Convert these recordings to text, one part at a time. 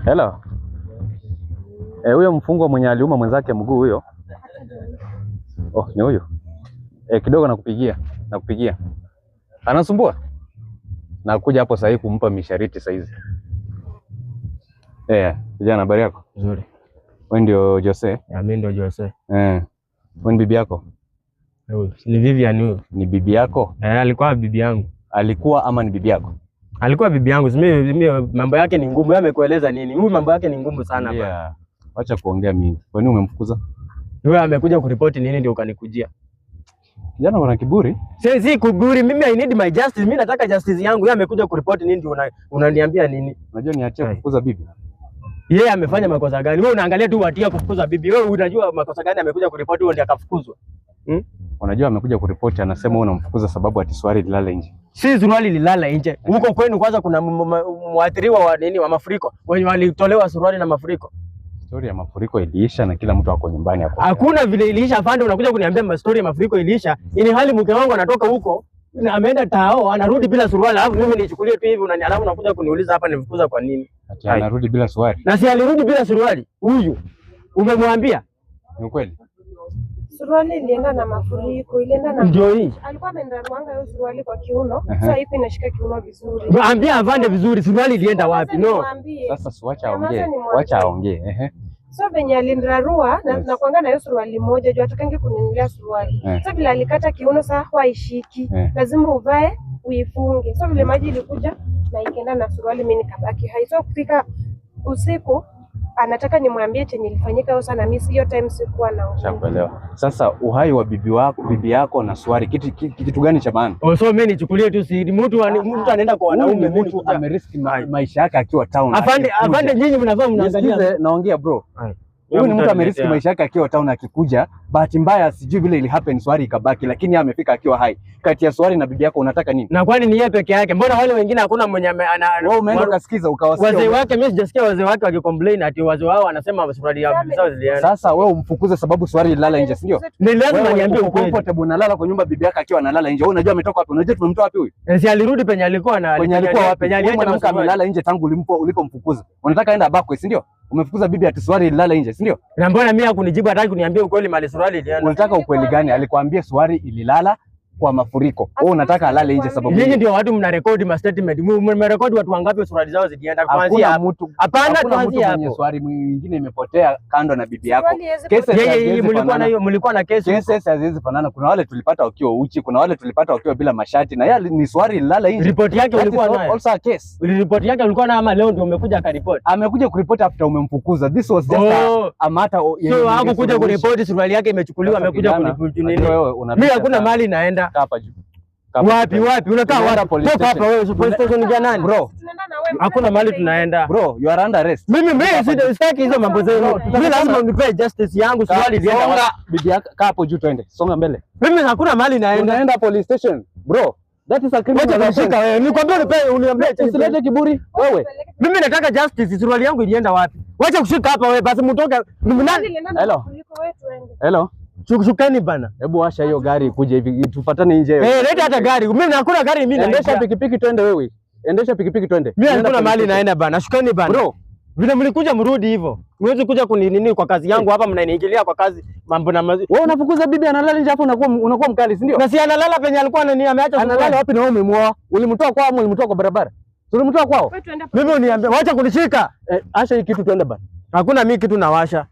Hello. Huyo mfungwa mwenye aliuma mwenzake mguu huyo. Oh, ni huyo. Kidogo nakupigia. Anasumbua? Nakuja hapo sasa hivi kumpa mishariti sasa hizi. Kijana, habari yako? Nzuri. Wewe ndio Jose? Mimi ndio Jose. Wewe ni bibi yako? Ni Vivian huyo. Ni bibi yako? Alikuwa bibi yangu. Alikuwa ama ni bibi yako? Alikuwa bibi yangu. Mimi mambo yake ni ngumu. Yeye amekueleza nini? Huyu mambo yake ni ngumu sana bwana. Acha kuongea mingi. Kwa nini umemfukuza? Wewe amekuja kuripoti nini ndio ukanikujia? Kijana una kiburi? Si kiburi, mimi I need my justice. Mimi nataka justice yangu. Yeye amekuja kuripoti nini ndio unaniambia nini? Unajua niachie kufukuza bibi? Yeye amefanya makosa gani? Wewe unaangalia tu watia kufukuza bibi. Wewe unajua makosa gani amekuja kuripoti huyo ndio akafukuzwa? Unajua amekuja kuripoti anasema wewe unamfukuza sababu ati swali lilala nje. Si suruali lilala nje. Huko kwenu kwanza kuna muathiriwa wa nini wa mafuriko. Wenye walitolewa suruali na mafuriko. Story ya mafuriko iliisha na kila mtu ako nyumbani hapo. Hakuna vile iliisha afande, unakuja kuniambia story ya mafuriko iliisha. Ili hali mke wangu anatoka huko, ameenda tao, anarudi bila suruali, alafu mimi nichukulie tu hivi alafu unakuja kuniuliza hapa nimfukuza kwa nini? Ati anarudi bila suruali. Na si alirudi bila suruali. Huyu umemwambia? Ni ukweli? Suruali ilienda na mafuriko, ilienda na ndio hii. Alikuwa amendarwanga hiyo suruali kwa kiuno. Sasa hivi inashika kiuno vizuri. Ambia avande vizuri, suruali ilienda wapi? No. Sasa siwacha aongee. Wacha aongee. So venye alindarua na kuanga na hiyo suruali moja, juu atakange kuninunulia suruali. Sasa vile alikata kiuno sasa haishiki. Lazima uvae uifunge. So vile maji ilikuja na ikaenda na suruali, mimi nikabaki hai. So kufika usiku anataka nimwambie chenye ilifanyika hiyo sana, mimi hiyo time sikuwa na uwezo. Shakuelewa. Sasa uhai wa bibi yako na swali kitu gani cha maana? So mimi nichukulie tu si mtu anaenda kwa wanaume, mtu amerisk maisha yake akiwa town. Afande nyinyi mnavaa mnaangalia. Naongea bro. Huyu ni mtu amerisk maisha yake akiwa town, akikuja bahati mbaya sijui vile ili happen swali ikabaki, lakini yeye amefika akiwa hai. Kati ya swali na bibi yako unataka nini? Na kwani ni yeye peke yake? Mbona wale wengine hakuna mwenye wewe umeenda ukasikiza ukawasikia wazee wake? Mimi sijasikia wazee wake wakicomplain ati wazee wao wanasema swali ya bibi zao zilienda. Sasa wewe umfukuze sababu swali lilala nje, si ndio? Ni lazima niambie ukweli. Comfortable unalala kwa nyumba, bibi yake akiwa analala nje. Wewe unajua ametoka wapi? Unajua tumemtoa wapi huyu? Si alirudi penye alikuwa na penye aliacha amelala nje tangu ulipomfukuza. Unataka aenda bakwe, si ndio? Umefukuza bibi ati swali lilala nje, si ndio? Na mbona mimi hakunijibu, hataki kuniambia ukweli mali swali ilienda. Unataka ukweli gani? Alikwambia swali ililala kwa mafuriko. Wewe unataka alale nje sababu nyinyi ndio watu mna record ma statement. Mmerekodi watu wangapi swali zao zikienda kuanzia hapo? Hapana, tuanzie hapo. Swali mwingine imepotea kando na bibi yako. Yeye mlikuwa na kesi. Kesi haziwezi fanana. Kuna wale tulipata wakiwa uchi, kuna wale tulipata wakiwa bila mashati, na yeye ni swali lilala nje. Report yake ulikuwa nayo. Also a case. Report yake ulikuwa nayo ama leo ndio umekuja akaripoti? Amekuja kuripoti after umemfukuza. This was just a matter of so hakukuja kuripoti swali yake imechukuliwa, amekuja kuripoti nini? Mimi hakuna mali naenda hapa juu. Wapi unakaa wapi? Toka hapa wewe, police station ya nani bro? Hakuna mali tunaenda bro, you are under arrest. Mimi sitaki hizo mambo zenu. Mimi lazima unipe justice yangu. Swali lienda wapi? Bibi yako kaa hapo juu, twende. Songa mbele. Mimi hakuna mali naenda. Unaenda police station bro. That is a criminal offense. Wewe nikwambia uniambie usilete kiburi wewe. Mimi nataka justice. Suruali yangu ilienda wapi? Wacha kushika hapa wewe, basi mtoke. Hello. Shukeni bana. Hebu washa hiyo gari ikuje hivi tufuatane nje. Leta hata gari. Mimi hakuna gari mimi naenda. Endesha pikipiki twende wewe. Endesha pikipiki twende. Mimi hakuna mali naenda bana. Shukeni bana. Bro, vile mlikuja mrudi hivyo. Mwezi kuja kuninini kwa kazi yangu hapa, mnaniingilia kwa kazi mambo na wewe unafukuza bibi analala nje hapo, unakuwa mkali, si ndio? Na si analala penye alikuwa ameacha. Analala wapi na wewe umemwoa? Ulimtoa kwao au ulimtoa kwa barabara? Ulimtoa kwao? Mimi uniambia wacha kunishika. Acha hii kitu twende bana. Hakuna mimi kitu nawasha.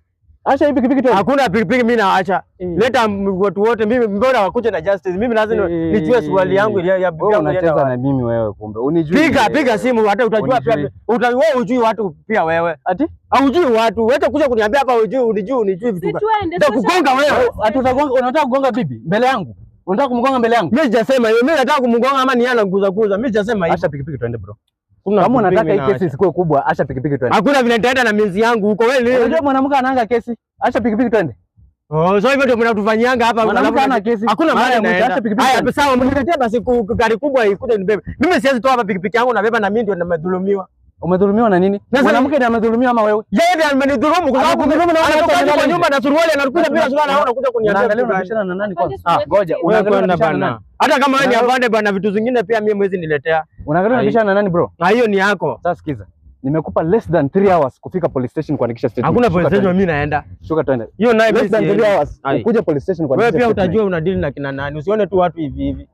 Acha hii pikipiki twende. Hakuna pikipiki mimi naacha. Leta watu wote, mimi mbona wakuje na justice. Mimi lazima nijue swali yangu ya bibi yangu. Unacheza na mimi wewe kumbe. Unijui. Piga simu hata utajua pia. Wewe hujui watu pia wewe. Ati? Hujui watu. Wacha kuja kuniambia hapa unijui vitu gani. Nitakugonga wewe. Utagonga, unataka kugonga bibi mbele yangu? Unataka kumgonga mbele yangu? Mimi sijasema hiyo. Mimi nataka kumgonga ama ni yana kuza. Mimi sijasema hiyo. Acha pikipiki twende bro. Kama unataka hii kesi isikuwe kubwa, acha pikipiki twende. Hakuna vile nitaenda na miezi yangu huko wewe. Unajua mwanamke anaanga kesi. Acha pikipiki twende. So hivyo ndio mnatufanyianga hapa. Mwanamke ana kesi. Hakuna mahali naenda. Acha pikipiki. Haya sawa, mniletea basi gari kubwa ikuje nibebe. Mimi siwezi toa hapa pikipiki yangu na beba na mimi ndio nimedhulumiwa. Umedhulumiwa na nini? Mwanamke ndiye amedhulumiwa ama wewe? Yeye ndiye amenidhulumu kwa sababu anatoka kwa nyumba na suruali anakuja bila suruali na unakuja kuniambia. Unaangalia unabishana na nani kwanza? Ngoja, unaangalia unabishana na nani? Hata kama wewe ni afande bana, vitu zingine pia mimi mwezi niletea. Unaangalia unabishana na nani bro? Na hiyo ni yako. Sasa sikiza. Nimekupa less than 3 hours kufika police station kuandikisha statement. Hakuna police station mimi naenda. Shuka twende. Hiyo naye less than 3 hours ukuje police station kuandikisha. Wewe pia utajua una deal na kina nani. Usione tu watu hivi hivi.